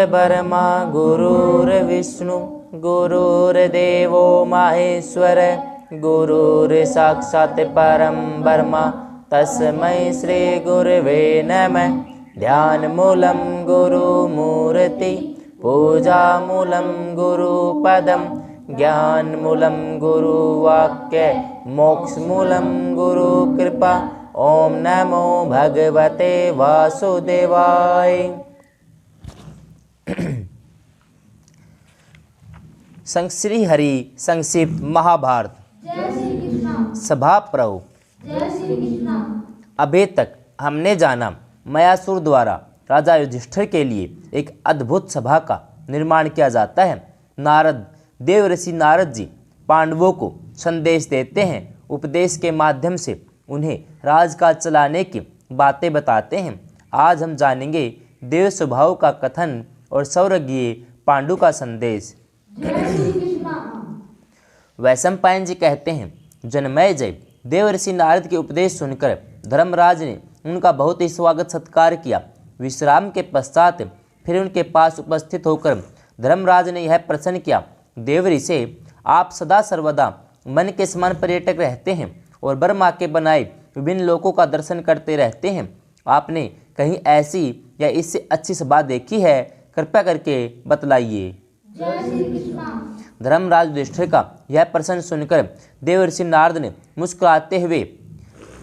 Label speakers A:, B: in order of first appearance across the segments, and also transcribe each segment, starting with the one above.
A: ब्रह्मा गुरुर्विष्णु गुरुर्देवो महेश्वर गुरुर्साक्षात् परं ब्रह्म तस्मै श्री गुरवे नमः। ध्यानमूलं गुरुमूर्ति पूजामूलं गुरुपदं ज्ञानमूलं गुरुवाक्य मोक्षमूलं गुरुकृपा। ओम नमो भगवते वासुदेवाय। श्री हरि संक्षिप्त महाभारत। सभा प्रभु। अभी तक हमने जाना मयासुर द्वारा राजा युधिष्ठिर के लिए एक अद्भुत सभा का निर्माण किया जाता है। नारद देव ऋषि नारद जी पांडवों को संदेश देते हैं, उपदेश के माध्यम से उन्हें राजकाज चलाने की बातें बताते हैं। आज हम जानेंगे देव स्वभाव का कथन और सौरज्ञ पांडु का संदेश। वैशंपायन जी कहते हैं, जनमेजय जय देव ऋषि नारद के उपदेश सुनकर धर्मराज ने उनका बहुत ही स्वागत सत्कार किया। विश्राम के पश्चात फिर उनके पास उपस्थित होकर धर्मराज ने यह प्रश्न किया, देव ऋषि आप सदा सर्वदा मन के समान पर्यटक रहते हैं और ब्रह्मा के बनाए विभिन्न लोकों का दर्शन करते रहते हैं। आपने कहीं ऐसी या इससे अच्छी सभा देखी है? कृपया करके बतलाइए। धर्मराज युधिष्ठिर का यह प्रश्न सुनकर देव ऋषि नारद ने मुस्कुराते हुए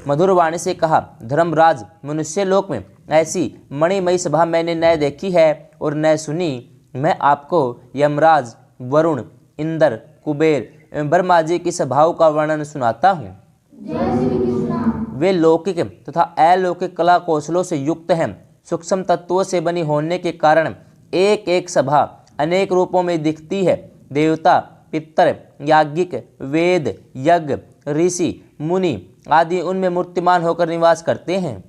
A: मधुर वाणी से कहा, धर्मराज मनुष्य लोक में ऐसी मणिमयी सभा मैंने न देखी है और न सुनी। मैं आपको यमराज, वरुण, इंद्र, कुबेर एवं ब्रह्मा जी की सभाओं का वर्णन सुनाता हूँ। वे लौकिक तथा अलौकिक कला कौशलों से युक्त हैं। सूक्ष्म तत्वों से बनी होने के कारण एक एक सभा अनेक रूपों में दिखती है। देवता, पितर, याज्ञिक, वेद, यज्ञ, ऋषि, मुनि आदि उनमें मूर्तिमान होकर निवास करते हैं।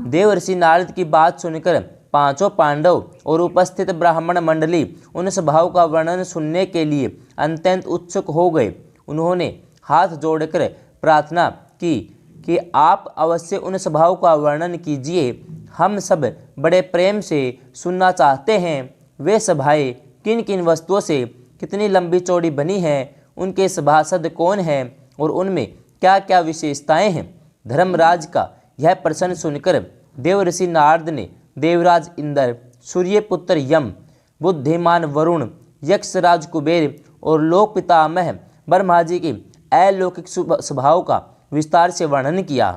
A: देव ऋषि नारद की बात सुनकर पांचों पांडव और उपस्थित ब्राह्मण मंडली उन सभाओं का वर्णन सुनने के लिए अत्यंत उत्सुक हो गए। उन्होंने हाथ जोड़कर प्रार्थना की कि आप अवश्य उन सभाओं का वर्णन कीजिए। हम सब बड़े प्रेम से सुनना चाहते हैं। वे सभाएं किन किन वस्तुओं से कितनी लंबी चौड़ी बनी हैं, उनके सभासद कौन हैं और उनमें क्या क्या विशेषताएं हैं। धर्मराज का यह प्रश्न सुनकर देव ऋषि नारद ने देवराज इंद्र, सूर्यपुत्र यम, बुद्धिमान वरुण, यक्षराज कुबेर और लोक पितामह ब्रह्मा जी की अलौकिक स्वभाव का विस्तार से वर्णन किया।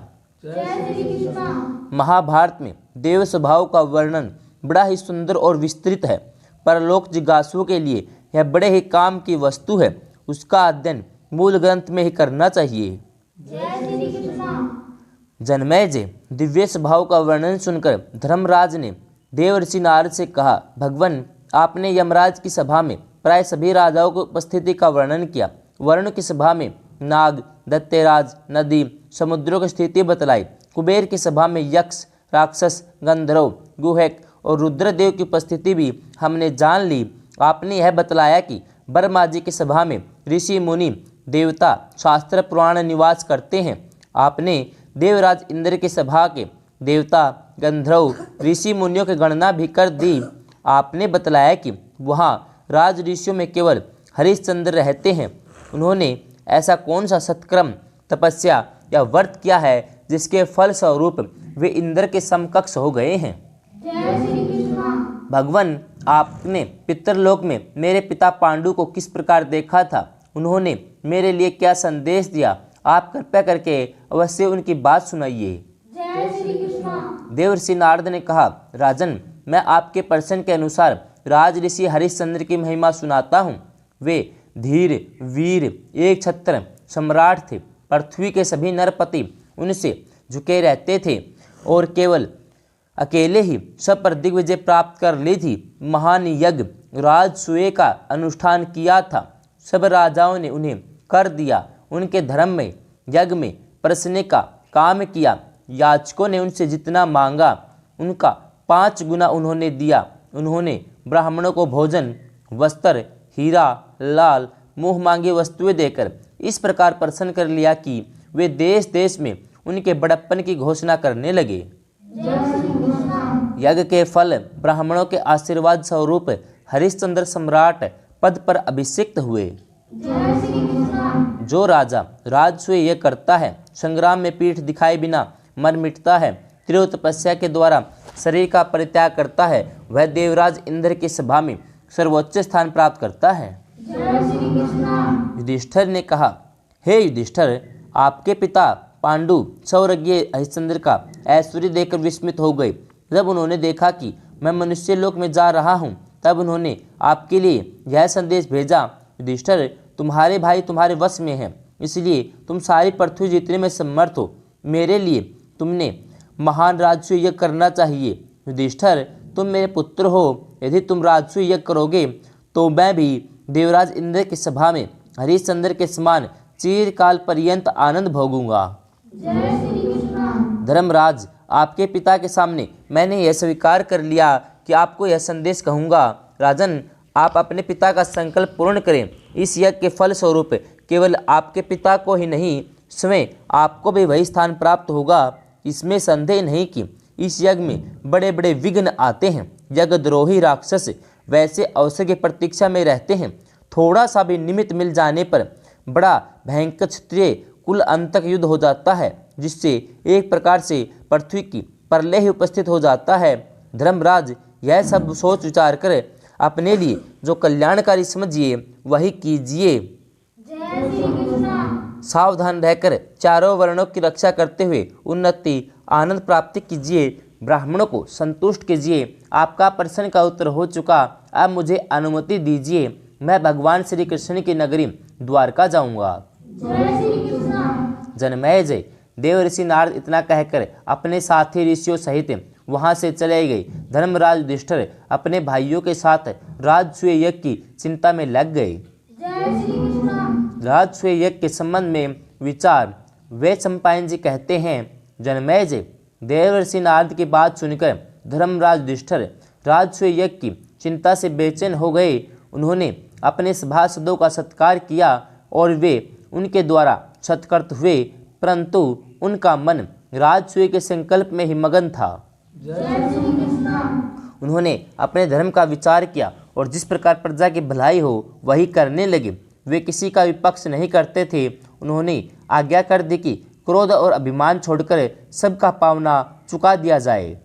A: महाभारत में देव स्वभाव का वर्णन बड़ा ही सुंदर और विस्तृत है। परलोक जिज्ञासुओं के लिए यह बड़े ही काम की वस्तु है। उसका अध्ययन मूल ग्रंथ में ही करना चाहिए। जनमेजय दिव्य स्वभाव का वर्णन सुनकर धर्मराज ने देव ऋषि नारद से कहा, भगवान आपने यमराज की सभा में प्राय सभी राजाओं की उपस्थिति का वर्णन किया। वरुण की सभा में नाग, दैत्यराज, नदी, समुद्रों की स्थिति बतलाई। कुबेर की सभा में यक्ष, राक्षस, गंधर्व, गुहक और रुद्रदेव की उपस्थिति भी हमने जान ली। आपने यह बतलाया कि ब्रह्मा जी की सभा में ऋषि, मुनि, देवता, शास्त्र, पुराण निवास करते हैं। आपने देवराज इंद्र की सभा के देवता, गंधर्व, ऋषि, मुनियों की गणना भी कर दी। आपने बतलाया कि वहाँ राज ऋषियों में केवल हरिश्चंद्र रहते हैं। उन्होंने ऐसा कौन सा सत्कर्म, तपस्या या व्रत किया है जिसके फल स्वरूप वे इंद्र के समकक्ष हो गए हैं। भगवान आपने पितरलोक में मेरे पिता पांडु को किस प्रकार देखा था? उन्होंने मेरे लिए क्या संदेश दिया? आप कृपया करके अवश्य उनकी बात सुनाइए। देव ऋषि नारद ने कहा, राजन मैं आपके प्रश्न के अनुसार राज ऋषि हरिश्चंद्र की महिमा सुनाता हूँ। वे धीर, वीर, एक छत्र सम्राट थे। पृथ्वी के सभी नरपति उनसे झुके रहते थे और केवल अकेले ही सब पर दिग्विजय प्राप्त कर ली थी। महान यज्ञ राजसूय का अनुष्ठान किया था। सब राजाओं ने उन्हें कर दिया। उनके धर्म में, यज्ञ में प्रसन्न का काम किया। याचकों ने उनसे जितना मांगा उनका 5 गुना उन्होंने दिया। उन्होंने ब्राह्मणों को भोजन, वस्त्र, हीरा, लाल, मुँह मांगी वस्तुएं देकर इस प्रकार प्रसन्न कर लिया कि वे देश देश में उनके बड़प्पन की घोषणा करने लगे। यज्ञ के फल ब्राह्मणों के आशीर्वाद स्वरूप हरिश्चंद्र सम्राट पद पर अभिषिक्त हुए। जो राजा राजसूय यज्ञ करता है, संग्राम में पीठ दिखाए बिना मर मिटता है, तीव्र तपस्या के द्वारा शरीर का परित्याग करता है, वह देवराज इंद्र की सभा में सर्वोच्च स्थान प्राप्त करता है। युधिष्ठिर ने कहा, हे युधिष्ठिर, आपके पिता पांडु सौरज्ञ हरिश्चंद्र का ऐश्वर्य देखकर विस्मित हो गए। जब उन्होंने देखा कि मैं मनुष्य लोक में जा रहा हूँ, तब उन्होंने आपके लिए यह संदेश भेजा, युधिष्ठिर, तुम्हारे भाई तुम्हारे वश में हैं, इसलिए तुम सारी पृथ्वी जीतने में समर्थ हो। मेरे लिए तुमने महान राजसूय यज्ञ करना चाहिए। युधिष्ठिर, तुम मेरे पुत्र हो, यदि तुम राजसूय यज्ञ करोगे तो मैं भी देवराज इंद्र की सभा में हरिश्चंद्र के समान चिरकाल पर्यंत आनंद भोगूंगा। धर्मराज, आपके पिता के सामने मैंने यह स्वीकार कर लिया कि आपको यह संदेश कहूँगा। राजन, आप अपने पिता का संकल्प पूर्ण करें। इस यज्ञ के फल स्वरूप केवल आपके पिता को ही नहीं, स्वयं आपको भी वही स्थान प्राप्त होगा। इसमें संदेह नहीं कि इस यज्ञ में बड़े बड़े विघ्न आते हैं। यज्ञद्रोही राक्षस वैसे अवसर की प्रतीक्षा में रहते हैं। थोड़ा सा भी निमित्त मिल जाने पर बड़ा भयंकर क्षत्रिय कुल अंतक युद्ध हो जाता है, जिससे एक प्रकार से पृथ्वी की प्रलय ही उपस्थित हो जाता है। धर्मराज, यह सब सोच विचार कर अपने लिए जो कल्याणकारी समझिए वही कीजिए। सावधान रहकर चारों वर्णों की रक्षा करते हुए उन्नति आनंद प्राप्ति कीजिए। ब्राह्मणों को संतुष्ट कीजिए। आपका प्रश्न का उत्तर हो चुका, अब मुझे अनुमति दीजिए, मैं भगवान श्री कृष्ण की नगरी द्वारका जाऊंगा। जनमेजय, देव ऋषि नारद इतना कहकर अपने साथी ऋषियों सहित वहां से चले गए। धर्मराज युधिष्ठिर अपने भाइयों के साथ राजसूय यज्ञ की चिंता में लग गए। राजसूय यज्ञ के संबंध में विचार वे चंपायन जी कहते हैं, जनमेजय, देवर्षि नारद की बात सुनकर धर्मराज युधिष्ठिर राजसूय यज्ञ की चिंता से बेचैन हो गए। उन्होंने अपने सभासदों का सत्कार किया और वे उनके द्वारा सत्कृत हुए, परंतु उनका मन राजसूय के संकल्प में ही मगन था। उन्होंने अपने धर्म का विचार किया और जिस प्रकार प्रजा की भलाई हो वही करने लगे। वे किसी का विपक्ष नहीं करते थे। उन्होंने आज्ञा कर दी कि क्रोध और अभिमान छोड़कर सबका पावना चुका दिया जाए।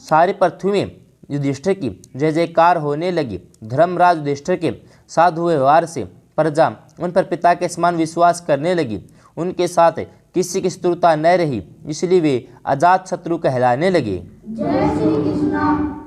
A: सारी पृथ्वी में युधिष्ठिर की जय जयकार होने लगी। धर्मराज युधिष्ठिर के साधु व्यवहार से प्रजा उन पर पिता के समान विश्वास करने लगी। उनके साथ किसी की शत्रुता न रही, इसलिए वे अजात शत्रु कहलाने लगे।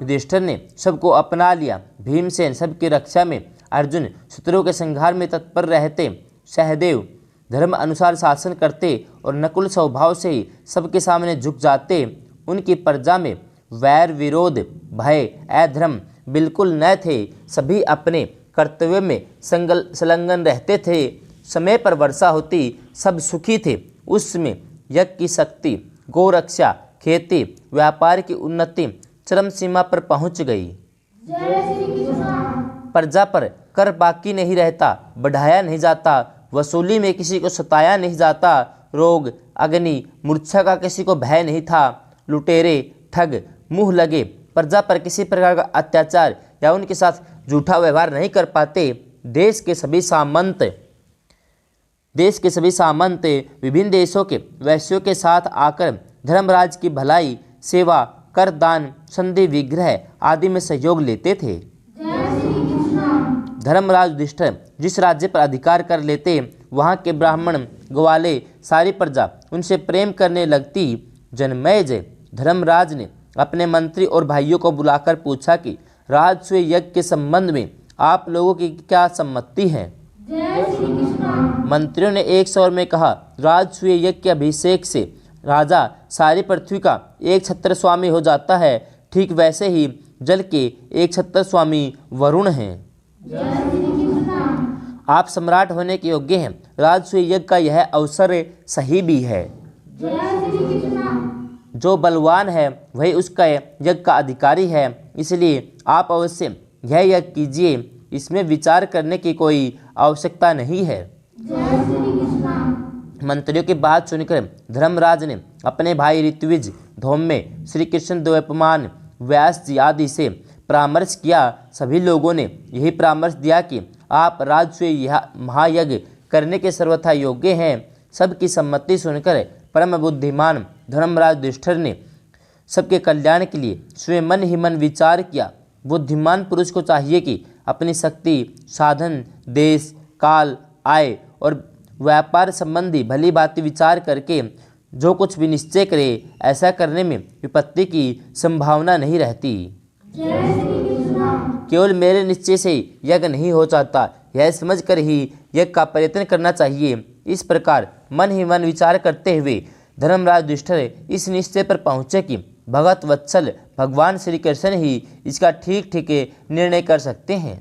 A: युधिष्ठिर ने सबको अपना लिया। भीमसेन सबकी रक्षा में, अर्जुन शत्रु के संहार में तत्पर रहते, सहदेव धर्म अनुसार शासन करते और नकुल स्वभाव से ही सबके सामने झुक जाते। उनकी प्रजा में वैर विरोध भय अधर्म बिल्कुल न थे। सभी अपने कर्तव्य में संलग्न रहते थे। समय पर वर्षा होती, सब सुखी थे। उसमें यज्ञ की शक्ति, गोरक्षा, खेती, व्यापार की उन्नति चरम सीमा पर पहुंच गई। प्रजा पर कर बाकी नहीं रहता, बढ़ाया नहीं जाता, वसूली में किसी को सताया नहीं जाता, रोग अग्नि मूर्छा का किसी को भय नहीं था। लुटेरे ठग मुंह लगे प्रजा पर किसी प्रकार का अत्याचार या उनके साथ झूठा व्यवहार नहीं कर पाते। देश के सभी सामंत विभिन्न देशों के वैश्यों के साथ आकर धर्मराज की भलाई, सेवा, कर, दान, संधि, विग्रह आदि में सहयोग लेते थे। धर्मराज युधिष्ठिर जिस राज्य पर अधिकार कर लेते, वहाँ के ब्राह्मण, ग्वाले, सारी प्रजा उनसे प्रेम करने लगती। जनमेजय, धर्मराज ने अपने मंत्री और भाइयों को बुलाकर पूछा कि राजसूय यज्ञ के संबंध में आप लोगों की क्या सम्मति है। मंत्रियों ने एक स्वर में कहा, राजसूय यज्ञ के अभिषेक से राजा सारी पृथ्वी का एक छत्र स्वामी हो जाता है। ठीक वैसे ही जल के एक छत्र स्वामी वरुण हैं। आप सम्राट होने के योग्य हैं। राजसूय यज्ञ का यह अवसर सही भी है। जो बलवान है वही उसका यज्ञ का अधिकारी है, इसलिए आप अवश्य यह यज्ञ कीजिए। इसमें विचार करने की कोई आवश्यकता नहीं है। मंत्रियों की बात सुनकर धर्मराज ने अपने भाई ऋत्विज, धौम्य श्री कृष्ण द्वैपमान व्यास जी आदि से परामर्श किया। सभी लोगों ने यही परामर्श दिया कि आप राजसूय महायज्ञ करने के सर्वथा योग्य हैं। सबकी सम्मति सुनकर परम बुद्धिमान धर्मराज युधिष्ठिर ने सबके कल्याण के लिए स्वयं मन ही मन विचार किया। बुद्धिमान पुरुष को चाहिए कि अपनी शक्ति, साधन, देश, काल, आय और व्यापार संबंधी भली भांति विचार करके जो कुछ भी निश्चय करे, ऐसा करने में विपत्ति की संभावना नहीं रहती। केवल मेरे निश्चय से यज्ञ नहीं हो जाता, यह समझकर ही यज्ञ का प्रयत्न करना चाहिए। इस प्रकार मन ही मन विचार करते हुए धर्मराज युधिष्ठिर इस निश्चय पर पहुँचे कि भगत वत्सल भगवान श्री कृष्ण ही इसका ठीक ठीक निर्णय कर सकते हैं।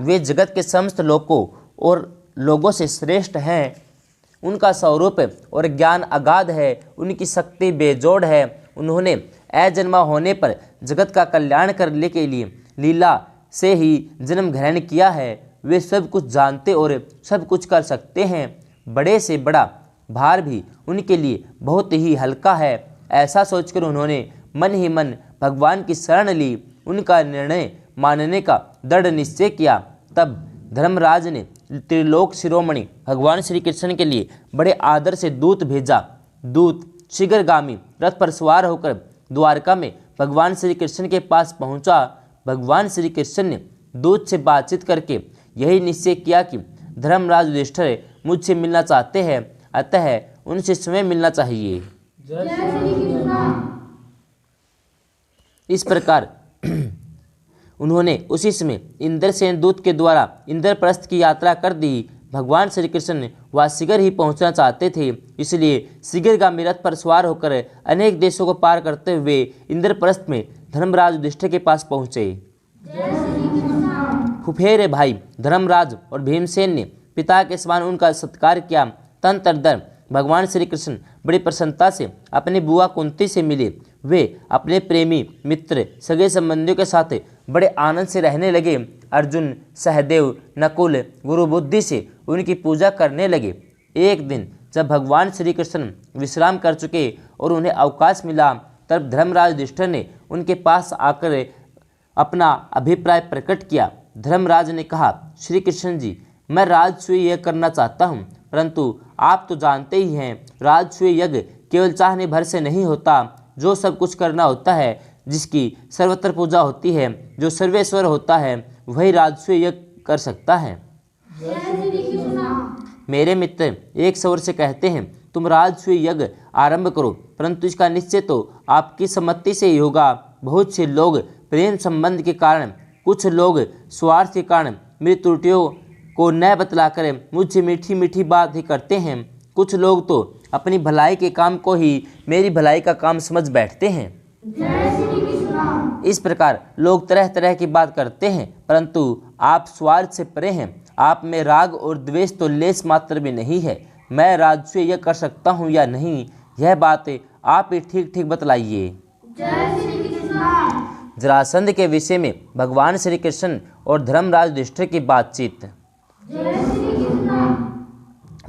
A: वे जगत के समस्त लोगों और लोगों से श्रेष्ठ हैं। उनका स्वरूप और ज्ञान अगाध है, उनकी शक्ति बेजोड़ है। उन्होंने अजन्मा होने पर जगत का कल्याण करने के लिए लीला से ही जन्म ग्रहण किया है। वे सब कुछ जानते और सब कुछ कर सकते हैं। बड़े से बड़ा भार भी उनके लिए बहुत ही हल्का है। ऐसा सोचकर उन्होंने मन ही मन भगवान की शरण ली। उनका निर्णय मानने का दृढ़ निश्चय किया। तब धर्मराज ने त्रिलोक शिरोमणि भगवान श्री कृष्ण के लिए बड़े आदर से दूत भेजा। दूत शीघ्रगामी रथ पर सवार होकर द्वारका में भगवान श्री कृष्ण के पास पहुंचा। भगवान श्री कृष्ण ने दूत से बातचीत करके यही निश्चय किया कि धर्मराज युधिष्ठिर मुझसे मिलना चाहते हैं, अतः उनसे स्वयं मिलना चाहिए। इस प्रकार उन्होंने उसी समय इंद्रसेन दूत के द्वारा इंद्रप्रस्थ की यात्रा कर दी। भगवान श्री कृष्ण वह शीघ्र ही पहुंचना चाहते थे, इसलिए शीघ्रगामी रथ पर सवार होकर अनेक देशों को पार करते हुए इंद्रप्रस्थ में धर्मराज युधिष्ठिर के पास पहुँचे। फुफेरे भाई धर्मराज और भीमसेन ने पिता के समान उनका सत्कार किया। तदनंतर भगवान श्री कृष्ण बड़ी प्रसन्नता से अपनी बुआ कुंती से मिले। वे अपने प्रेमी मित्र सगे संबंधियों के साथ बड़े आनंद से रहने लगे। अर्जुन, सहदेव, नकुल गुरु बुद्धि से उनकी पूजा करने लगे। एक दिन जब भगवान श्री कृष्ण विश्राम कर चुके और उन्हें अवकाश मिला, तब धर्मराज युधिष्ठिर ने उनके पास आकर अपना अभिप्राय प्रकट किया। धर्मराज ने कहा, श्री कृष्ण जी, मैं राजसूय यज्ञ करना चाहता हूँ, परंतु आप तो जानते ही हैं राजसूय यज्ञ केवल चाहने भर से नहीं होता। जो सब कुछ करना होता है, जिसकी सर्वत्र पूजा होती है, जो सर्वेश्वर होता है, वही राजसूय यज्ञ कर सकता है। मेरे मित्र एक स्वर से कहते हैं, तुम राजसूय यज्ञ आरंभ करो, परंतु इसका निश्चय तो आपकी सम्मति से ही होगा। बहुत से लोग प्रेम संबंध के कारण, कुछ लोग स्वार्थ के कारण मेरी त्रुटियों को न बतलाकर मुझसे मीठी मीठी बात ही करते हैं। कुछ लोग तो अपनी भलाई के काम को ही मेरी भलाई का काम समझ बैठते हैं। इस प्रकार लोग तरह तरह की बात करते हैं, परंतु आप स्वार्थ से परे हैं। आप में राग और द्वेष तो लेस मात्र भी नहीं है। मैं राजसूय यज्ञ कर सकता हूँ या नहीं, यह बात आप ही ठीक ठीक बतलाइए। जरासंध के विषय में भगवान श्री कृष्ण और धर्मराज युधिष्ठिर की बातचीत।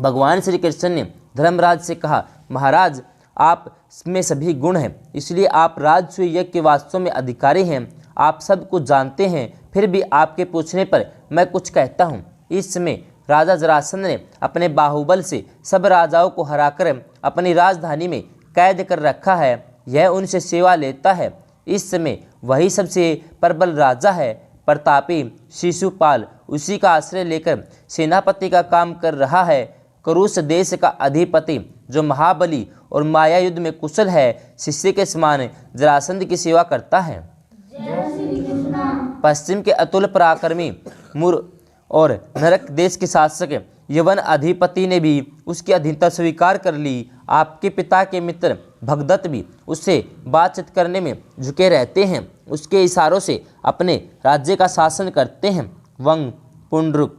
A: भगवान श्री कृष्ण ने धर्मराज से कहा, महाराज, आप में सभी गुण हैं, इसलिए आप राजसूय यज्ञ के वास्तव में अधिकारी हैं। आप सब कुछ जानते हैं, फिर भी आपके पूछने पर मैं कुछ कहता हूँ। इस समय राजा जरासंध ने अपने बाहुबल से सब राजाओं को हराकर अपनी राजधानी में कैद कर रखा है। यह उनसे सेवा लेता है। इस समय वही सबसे प्रबल राजा है। प्रतापी शिशुपाल उसी का आश्रय लेकर सेनापति का काम कर रहा है। करुष देश का अधिपति जो महाबली और माया युद्ध में कुशल है, शिष्य के समान जरासंध की सेवा करता है। पश्चिम के अतुल पराक्रमी मुर और नरक देश के शासक यवन अधिपति ने भी उसकी अधीनता स्वीकार कर ली। आपके पिता के मित्र भगदत्त भी उससे बातचीत करने में झुके रहते हैं। उसके इशारों से अपने राज्य का शासन करते हैं। वंग पुंड्रुक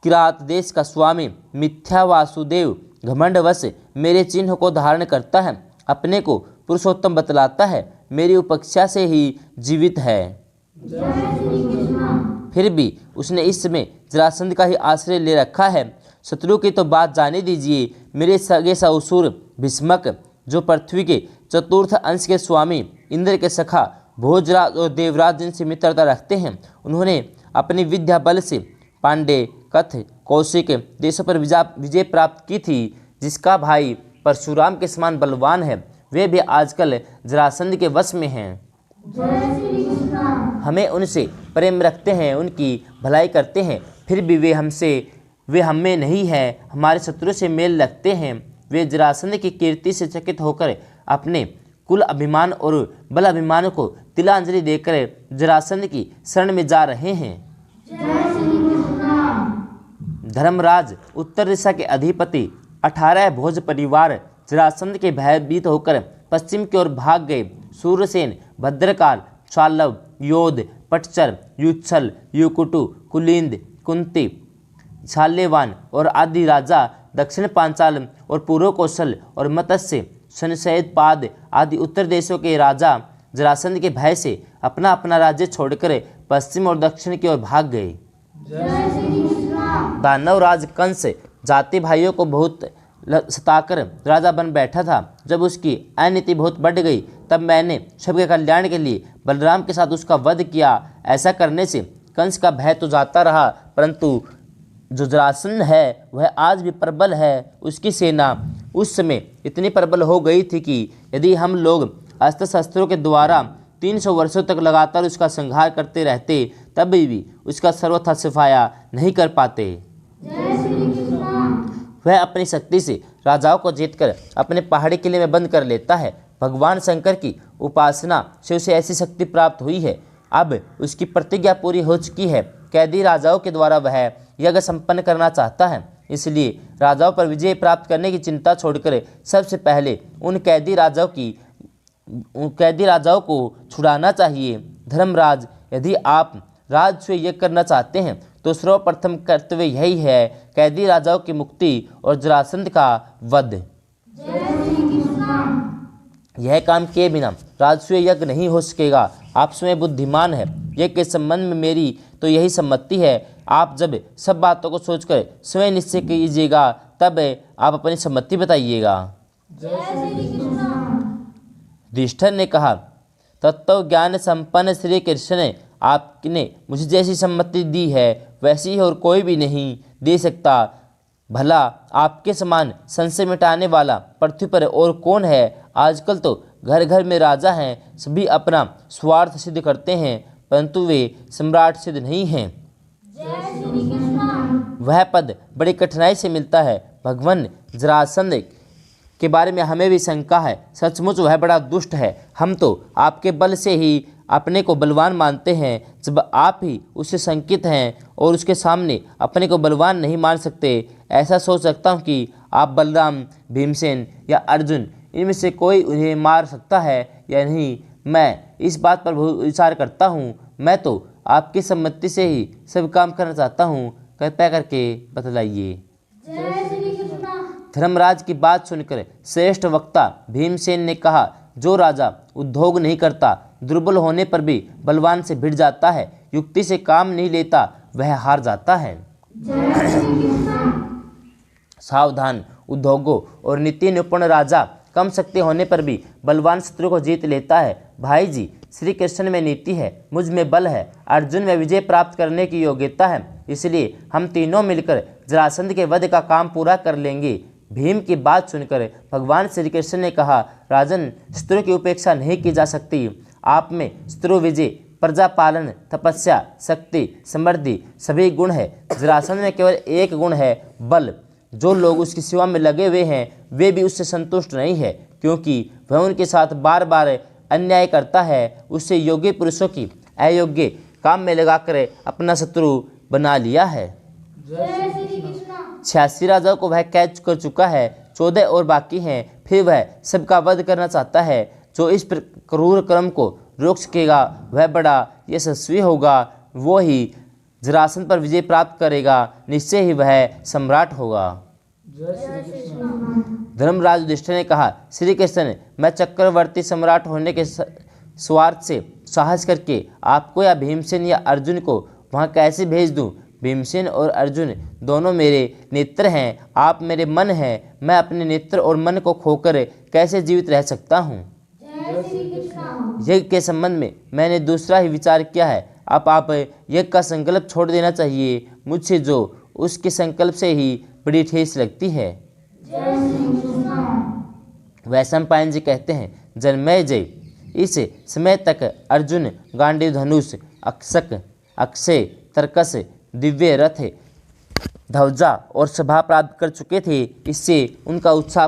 A: किरात देश का स्वामी मिथ्या वासुदेव घमंडवश मेरे चिन्ह को धारण करता है, अपने को पुरुषोत्तम बतलाता है, मेरी उपेक्षा से ही जीवित है। फिर भी उसने इस समय जरासंध का ही आश्रय ले रखा है। शत्रु की तो बात जाने दीजिए। मेरे सगे ससुर भीष्मक जो पृथ्वी के चतुर्थ अंश के स्वामी इंद्र के सखा भोजराज और देवराज जिनसे मित्रता रखते हैं, उन्होंने अपनी विद्या बल से पांडे, कथ, कौशिक देशों पर विजय प्राप्त की थी। जिसका भाई परशुराम के समान बलवान है, वे भी आजकल जरासंध के वश में हैं। हमें उनसे प्रेम रखते हैं, उनकी भलाई करते हैं, फिर भी वे हमें नहीं हैं, हमारे शत्रु से मेल रखते हैं। वे जरासंध की कीर्ति से चकित होकर अपने कुल अभिमान और बल अभिमान को तिलांजलि देकर जरासंध की शरण में जा रहे हैं। धर्मराज उत्तर दिशा के अधिपति 18 भोज परिवार जरासंध के भयभीत होकर पश्चिम की ओर भाग गए। सूरसेन, भद्रकाल, शाल्व, योध, पटचर, युच्छल, युकुटु, कुलिंद, कुंती, शाल्यवान और आदि राजा दक्षिण पांचाल और पूर्व कौशल और मत्स्य, संशयपाद आदि उत्तर देशों के राजा जरासंध के भय से अपना अपना राज्य छोड़कर पश्चिम और दक्षिण की ओर भाग गए। दानव राज कंस जाति भाइयों को बहुत सताकर राजा बन बैठा था। जब उसकी अनीति बहुत बढ़ गई, तब मैंने सबके कल्याण के लिए बलराम के साथ उसका वध किया। ऐसा करने से कंस का भय तो जाता रहा, परंतु जो जरासंध है वह आज भी प्रबल है। उसकी सेना उस समय इतनी प्रबल हो गई थी कि यदि हम लोग अस्त्र शस्त्रों के द्वारा 300 वर्षों तक लगातार उसका संहार करते रहते, तब भी उसका सर्वथा सफाया नहीं कर पाते। वह अपनी शक्ति से राजाओं को जीतकर अपने पहाड़ी किले में बंद कर लेता है। भगवान शंकर की उपासना से उसे ऐसी शक्ति प्राप्त हुई है। अब उसकी प्रतिज्ञा पूरी हो चुकी है। कैदी राजाओं के द्वारा वह यज्ञ संपन्न करना चाहता है, इसलिए राजाओं पर विजय प्राप्त करने की चिंता छोड़कर सबसे पहले उन कैदी राजाओं को छुड़ाना चाहिए। धर्मराज, यदि आप राजस्व यज्ञ करना चाहते हैं तो सर्वप्रथम कर्तव्य यही है, कैदी राजाओं की मुक्ति और जरासंध का वध। यह काम किए बिना राजस्व यज्ञ नहीं हो सकेगा। आप स्वयं बुद्धिमान है, यज्ञ के संबंध में मेरी तो यही सम्मति है। आप जब सब बातों को सोचकर स्वयं निश्चय कीजिएगा, तब आप अपनी सम्मति बताइएगा। युधिष्ठिर ने कहा, तत्व ज्ञान संपन्न श्री कृष्ण ने आपने मुझे जैसी सम्मति दी है वैसी ही और कोई भी नहीं दे सकता। भला आपके समान संशय मिटाने वाला पृथ्वी पर और कौन है? आजकल तो घर घर में राजा हैं, सभी अपना स्वार्थ सिद्ध करते हैं, परंतु वे सम्राट सिद्ध नहीं हैं। वह पद बड़ी कठिनाई से मिलता है। भगवान जरासंध के बारे में हमें भी शंका है। सचमुच वह बड़ा दुष्ट है। हम तो आपके बल से ही अपने को बलवान मानते हैं। जब आप ही उससे शंकित हैं और उसके सामने अपने को बलवान नहीं मान सकते, ऐसा सोच सकता हूँ कि आप बलराम, भीमसेन या अर्जुन इनमें से कोई उन्हें मार सकता है या नहीं, मैं इस बात पर बहुत विचार करता हूँ। मैं तो आपकी सम्मति से ही सब काम करना चाहता हूँ, कृपया करके बतलाइए। धर्मराज की बात सुनकर श्रेष्ठ वक्ता भीमसेन ने कहा, जो राजा उद्योग नहीं करता, दुर्बल होने पर भी बलवान से भिड़ जाता है, युक्ति से काम नहीं लेता, वह हार जाता है। सावधान, उद्योगों और नीति निपुण राजा कम शक्ति होने पर भी बलवान शत्रु को जीत लेता है। भाई जी, श्री कृष्ण में नीति है, मुझ में बल है, अर्जुन में विजय प्राप्त करने की योग्यता है, इसलिए हम तीनों मिलकर जरासंध के वध का काम पूरा कर लेंगे। भीम की बात सुनकर भगवान श्री कृष्ण ने कहा, राजन, शत्रु की उपेक्षा नहीं की जा सकती। आप में शत्रु विजय, प्रजा पालन, तपस्या, शक्ति, समृद्धि सभी गुण है। जरासंध में केवल एक गुण है, बल। जो लोग उसकी सेवा में लगे हुए हैं वे भी उससे संतुष्ट नहीं है, क्योंकि वह उनके साथ बार बार अन्याय करता है। उससे योग्य पुरुषों की अयोग्य काम में लगाकर अपना शत्रु बना लिया है। 86 राजाओं को वह कैद कर चुका है, 14 और बाकी हैं। फिर वह सबका वध करना चाहता है। जो इस क्रूर कर्म को रोक सकेगा वह बड़ा यशस्वी होगा, वो ही जरासंध पर विजय प्राप्त करेगा, निश्चय ही वह सम्राट होगा। धर्मराज युधिष्ठिर ने कहा, श्री कृष्ण, मैं चक्रवर्ती सम्राट होने के स्वार्थ से साहस करके आपको या भीमसेन या अर्जुन को वहाँ कैसे भेज दूँ? भीमसेन और अर्जुन दोनों मेरे नेत्र हैं, आप मेरे मन हैं। मैं अपने नेत्र और मन को खोकर कैसे जीवित रह सकता हूँ। यज्ञ के संबंध में मैंने दूसरा ही विचार किया है। अब आप यज्ञ का संकल्प छोड़ देना चाहिए। मुझसे जो उसके संकल्प से ही बड़ी ठेस लगती है। वैशंपायन जी कहते हैं, जन्मेजय, इस समय तक अर्जुन गांडीव धनुष, अक्षक, अक्षय, तर्कस, दिव्य रथ, ध्वजा और सभा प्राप्त कर चुके थे। इससे उनका उत्साह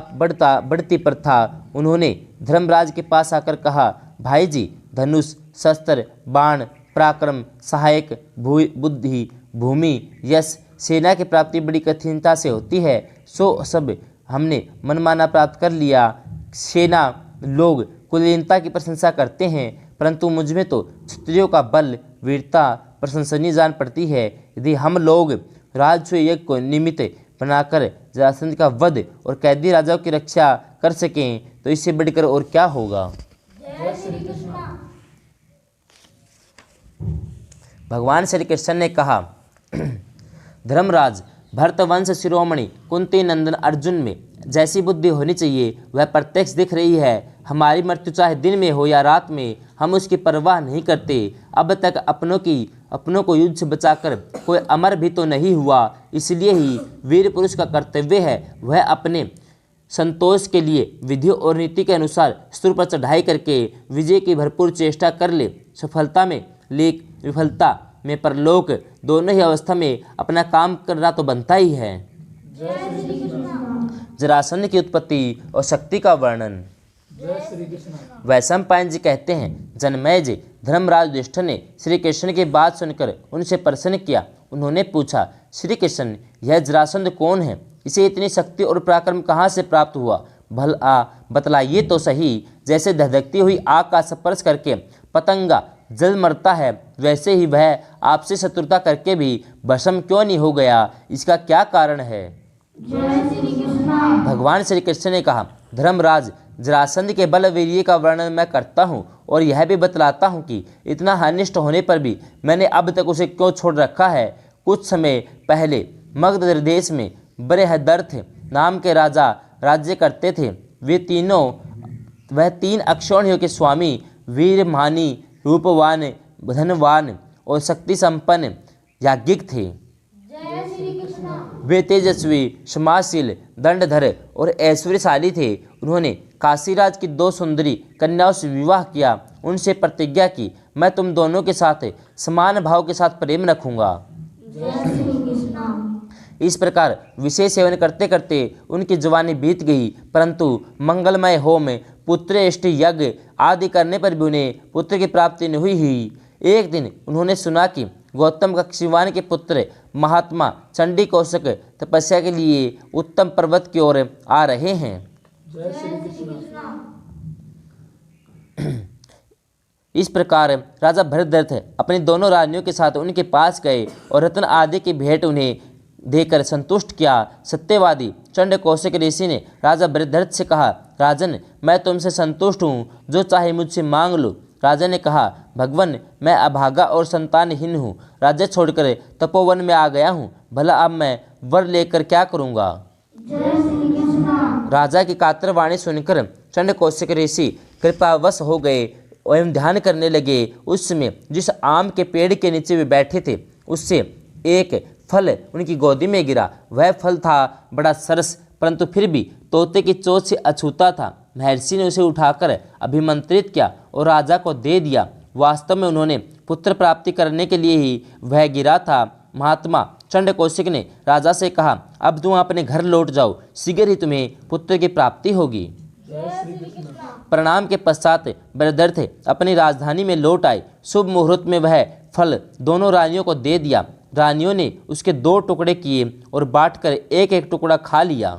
A: बढ़ती पर था। उन्होंने धर्मराज के पास आकर कहा, भाई जी, धनुष, शस्त्र, बाण, पराक्रम, सहायक, बुद्धि, भूमि, यश, सेना की प्राप्ति बड़ी कठिनता से होती है। सो सब हमने मनमाना प्राप्त कर लिया। सेना लोग कुलीनता की प्रशंसा करते हैं, परंतु मुझमें तो क्षत्रियों का बल, वीरता प्रशंसनीय जान पड़ती है। यदि हम लोग राजस्व यज्ञ को निमित्त बनाकर जरासंध का वध और कैदी राजाओं की रक्षा कर सकें तो इससे बढ़कर और क्या होगा। भगवान श्री कृष्ण ने कहा, धर्मराज, भरतवंश शिरोमणि कुंती नंदन अर्जुन में जैसी बुद्धि होनी चाहिए वह प्रत्यक्ष दिख रही है। हमारी मृत्यु चाहे दिन में हो या रात में, हम उसकी परवाह नहीं करते। अब तक अपनों को युद्ध से बचाकर कोई अमर भी तो नहीं हुआ। इसलिए ही वीर पुरुष का कर्तव्य है वह अपने संतोष के लिए विधि और नीति के अनुसार शत्रु पर चढ़ाई करके विजय की भरपूर चेष्टा कर ले। सफलता में विफलता में परलोक दोनों ही अवस्था में अपना काम करना तो बनता ही है। जरासंध की उत्पत्ति और शक्ति का वर्णन। वैशंपायन जी कहते हैं, जन्मेजय, धर्मराज युधिष्ठिर ने श्री कृष्ण की बात सुनकर उनसे प्रसन्न किया। उन्होंने पूछा, श्री कृष्ण, यह जरासंध कौन है? इसे इतनी शक्ति और पराक्रम कहाँ से प्राप्त हुआ? भला बतलाइए तो सही। जैसे धधकती हुई आग का स्पर्श करके पतंगा जल मरता है, वैसे ही वह आपसे शत्रुता करके भी भस्म क्यों नहीं हो गया? इसका क्या कारण है? भगवान श्री कृष्ण ने कहा, धर्मराज, जरासंध के बल वीर्य का वर्णन मैं करता हूँ और यह भी बतलाता हूँ कि इतना अनिष्ट होने पर भी मैंने अब तक उसे क्यों छोड़ रखा है। कुछ समय पहले मगध देश में बृहदर्थ नाम के राजा राज्य करते थे। वह तीन अक्षौहिणियों के स्वामी, वीरमानी, रूपवान, धनवान और शक्ति संपन्न याज्ञिक थे। वे तेजस्वी, क्षमाशील, दंडधर और ऐश्वर्यशाली थे। उन्होंने काशीराज की 2 सुंदरी कन्याओं से विवाह किया। उनसे प्रतिज्ञा की, मैं तुम दोनों के साथ समान भाव के साथ प्रेम रखूंगा। इस प्रकार विशेष सेवन करते करते उनकी जवानी बीत गई, परंतु मंगलमय होम, पुत्रेष्टि यज्ञ आदि करने पर भी उन्हें पुत्र की प्राप्ति नहीं हुई। एक दिन उन्होंने सुना कि गौतम कक्षीवान के पुत्र महात्मा चंडी कौशिक तपस्या के लिए उत्तम पर्वत की ओर आ रहे हैं। इस प्रकार राजा भरतदर्थ अपने दोनों रानियों के साथ उनके पास गए और रत्न आदि की भेंट उन्हें देकर संतुष्ट किया। सत्यवादी चंड कौशिक ऋषि ने राजा भरतदर्थ से कहा, राजन, मैं तुमसे संतुष्ट हूँ, जो चाहे मुझसे मांग लो। राजा ने कहा, भगवन, मैं अभागा और संतानहीन हूँ, राज्य छोड़कर तपोवन में आ गया हूँ। भला अब मैं वर लेकर क्या करूँगा? राजा की कातर वाणी सुनकर चंड कौशिक ऋषि कृपावश हो गए एवं ध्यान करने लगे। उस समय जिस आम के पेड़ के नीचे वे बैठे थे, उससे एक फल उनकी गोदी में गिरा। वह फल था बड़ा सरस, परंतु फिर भी तोते की चोंच से अछूता था। महर्षि ने उसे उठाकर अभिमंत्रित किया और राजा को दे दिया। वास्तव में उन्होंने पुत्र प्राप्ति करने के लिए ही वह गिरा था। महात्मा चंड कौशिक ने राजा से कहा, अब तुम अपने घर लौट जाओ, शीघ्र ही तुम्हें पुत्र की प्राप्ति होगी। प्रणाम के पश्चात भरतदर्थ अपनी राजधानी में लौट आए। शुभ मुहूर्त में वह फल दोनों रानियों को दे दिया। रानियों ने उसके 2 टुकड़े किए और बांटकर एक एक टुकड़ा खा लिया।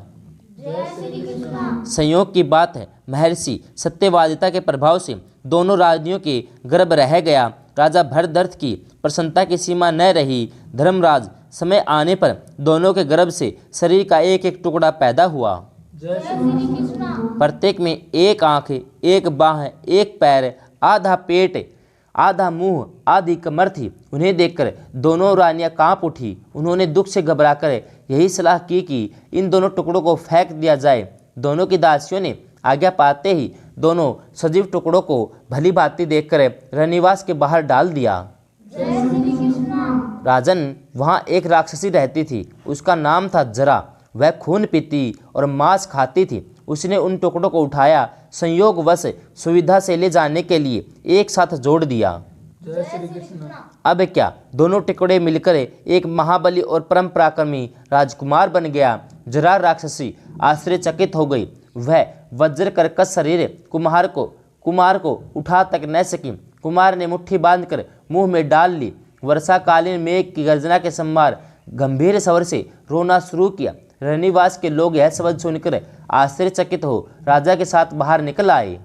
A: संयोग की बात है, महर्षि सत्यवादिता के प्रभाव से दोनों रानियों के गर्भ रह गया। राजा भरतदर्थ की प्रसन्नता की सीमा न रही। धर्मराज, समय आने पर दोनों के गर्भ से शरीर का एक एक टुकड़ा पैदा हुआ। प्रत्येक में एक आंख, एक बाह, एक पैर, आधा पेट, आधा मुंह आधी कमर थी। उन्हें देखकर दोनों रानियां कांप उठी। उन्होंने दुख से घबराकर यही सलाह की कि इन दोनों टुकड़ों को फेंक दिया जाए। दोनों की दासियों ने आज्ञा पाते ही दोनों सजीव टुकड़ों को भली भांति देखकर रनिवास के बाहर डाल दिया। राजन, वहाँ एक राक्षसी रहती थी। उसका नाम था जरा। वह खून पीती और मांस खाती थी। उसने उन टुकड़ों को उठाया, संयोगवश सुविधा से ले जाने के लिए एक साथ जोड़ दिया। अब क्या, दोनों टुकड़े मिलकर एक महाबली और परम पराक्रमी राजकुमार बन गया। जरा राक्षसी आश्चर्यचकित हो गई। वह वज्र कर्कश शरीर कुमार को उठा तक न सकी। कुमार ने मुट्ठी बांधकर मुंह में डाल ली। वर्षाकालीन मेघ की गर्जना के सम्मार गंभीर स्वर से रोना शुरू किया। रनिवास के लोग यह शब्द सुनकर आश्चर्यचकित हो राजा के साथ बाहर निकल आए।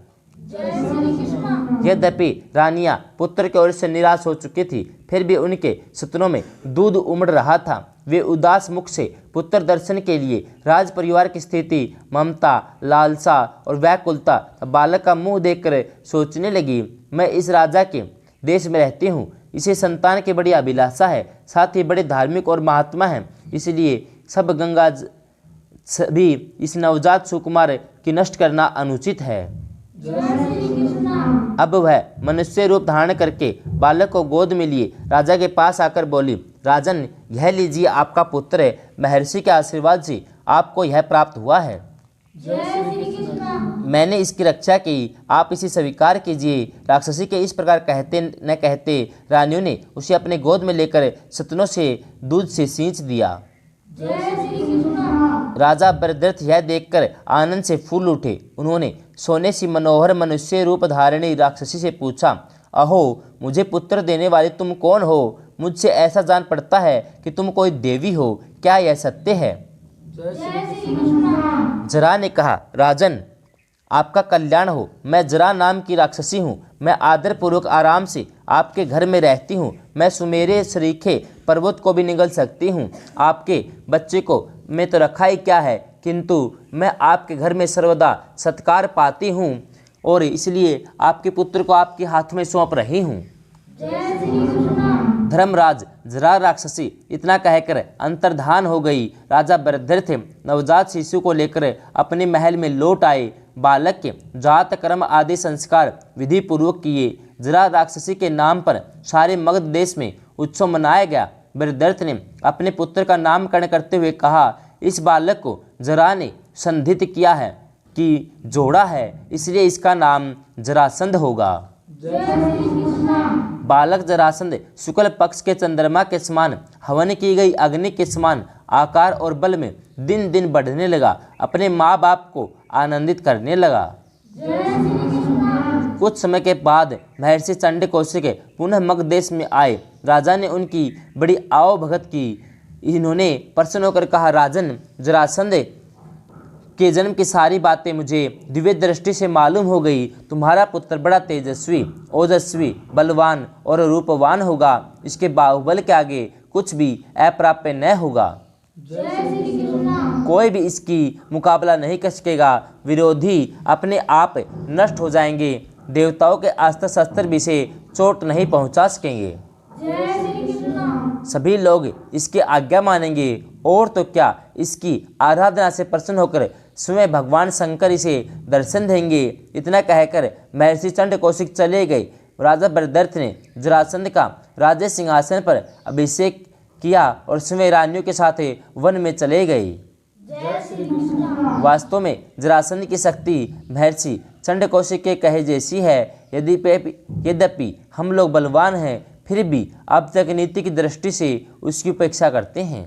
A: यद्यपि रानियां पुत्र की ओर से निराश हो चुकी थी, फिर भी उनके सपनों में दूध उमड़ रहा था। वे उदास मुख से पुत्र दर्शन के लिए राज परिवार की स्थिति, ममता, लालसा और व्याकुलता बालक का मुंह देखकर सोचने लगी, मैं इस राजा के देश में रहती हूँ। इसे संतान की बड़ी अभिलाषा है, साथ ही बड़े धार्मिक और महात्मा हैं। इसलिए सब गंगा भी इस नवजात सुकुमार की नष्ट करना अनुचित है। अब वह मनुष्य रूप धारण करके बालक को गोद में लिए राजा के पास आकर बोली, राजन, यह लीजिए आपका पुत्र है। महर्षि के आशीर्वाद से आपको यह प्राप्त हुआ है। मैंने इसकी रक्षा की, आप इसे स्वीकार कीजिए। राक्षसी के इस प्रकार कहते न कहते रानियों ने उसे अपने गोद में लेकर सतनों से दूध से सींच दिया। राजा बरदर्थ यह देखकर आनंद से फूल उठे। उन्होंने सोने सी मनोहर मनुष्य रूप धारिणी राक्षसी से पूछा, अहो, मुझे पुत्र देने वाले तुम कौन हो? मुझसे ऐसा जान पड़ता है कि तुम कोई देवी हो। क्या यह सत्य है? जरा ने कहा, राजन, आपका कल्याण हो। मैं जरा नाम की राक्षसी हूँ। मैं आदरपूर्वक आराम से आपके घर में रहती हूँ। मैं सुमेरे सरीखे पर्वत को भी निगल सकती हूँ। आपके बच्चे को मैं तो रखा ही क्या है, किंतु मैं आपके घर में सर्वदा सत्कार पाती हूँ और इसलिए आपके पुत्र को आपके हाथ में सौंप रही हूँ। धर्मराज, जरा राक्षसी इतना कहकर अंतर्धान हो गई। राजा बरदर्थ नवजात शिशु को लेकर अपने महल में लौट आए। बालक के जात कर्म आदि संस्कार विधि पूर्वक किए। जरा राक्षसी के नाम पर सारे मगध देश में उत्सव मनाया गया। बरदर्थ ने अपने पुत्र का नामकरण करते हुए कहा, इस बालक को जरा ने संधित किया है कि जोड़ा है, इसलिए इसका नाम जरासंध होगा। बालक जरासंध शुक्ल पक्ष के चंद्रमा के समान, हवन की गई अग्नि के समान आकार और बल में दिन दिन बढ़ने लगा। अपने माँ बाप को आनंदित करने लगा। कुछ समय के बाद महर्षि चंड कौशिक पुनः मगध देश में आए। राजा ने उनकी बड़ी आओ भगत की। इन्होंने प्रसन्न होकर कहा, राजन, जरासंध के जन्म की सारी बातें मुझे दिव्य दृष्टि से मालूम हो गई। तुम्हारा पुत्र बड़ा तेजस्वी, ओजस्वी, बलवान और रूपवान होगा। इसके बाहुबल के आगे कुछ भी अप्राप्य न होगा। कोई भी इसकी मुकाबला नहीं कर सकेगा। विरोधी अपने आप नष्ट हो जाएंगे। देवताओं के अस्त्र शस्त्र भी इसे चोट नहीं पहुंचा सकेंगे। सभी लोग इसकी आज्ञा मानेंगे और तो क्या, इसकी आराधना से प्रसन्न होकर स्वयं भगवान शंकर इसे दर्शन देंगे। इतना कहकर महर्षि चंड कौशिक चले गए। राजा बरदर्थ ने जरासंध का राज सिंहासन पर अभिषेक किया और स्वयं रानियों के साथ वन में चले गए। वास्तव में जरासंध की शक्ति महर्षि चंड कौशिक के कहे जैसी है। यद्यपि हम लोग बलवान हैं, फिर भी अब तक नीति की दृष्टि से उसकी उपेक्षा करते हैं।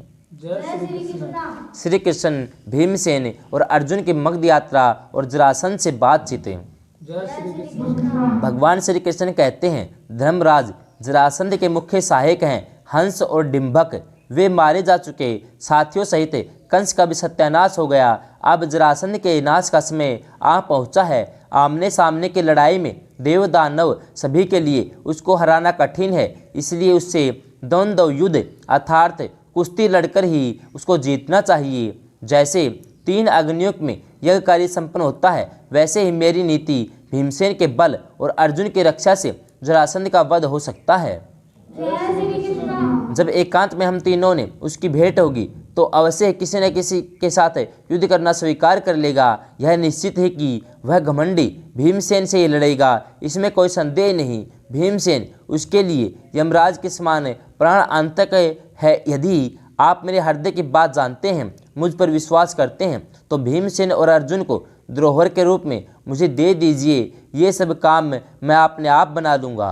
A: श्री कृष्ण, भीमसेन और अर्जुन की मगध यात्रा और जरासंध से बातचीत। भगवान श्री कृष्ण कहते हैं, धर्मराज, जरासंध के मुख्य सहायक हैं हंस और डिंभक। वे मारे जा चुके। साथियों सहित कंस का भी सत्यानाश हो गया। अब जरासंध के नाश का समय आ पहुंचा है। आमने सामने की लड़ाई में देव दानव सभी के लिए उसको हराना कठिन है। इसलिए उससे द्वंद्व युद्ध अर्थात कुश्ती लड़कर ही उसको जीतना चाहिए। जैसे 3 अग्नियों में यज्ञ कार्य संपन्न होता है, वैसे ही मेरी नीति भीमसेन के बल और अर्जुन की रक्षा से जरासंध का वध हो सकता है। जब एकांत में हम तीनों ने उसकी भेंट होगी तो अवश्य किसी न किसी के साथ युद्ध करना स्वीकार कर लेगा। यह निश्चित है कि वह घमंडी भीमसेन से ही लड़ेगा, इसमें कोई संदेह नहीं। भीमसेन उसके लिए यमराज के समान प्राण आंतक है। यदि आप मेरे हृदय की बात जानते हैं, मुझ पर विश्वास करते हैं, तो भीमसेन और अर्जुन को द्रोहर के रूप में मुझे दे दीजिए। ये सब काम मैं अपने आप बना दूंगा।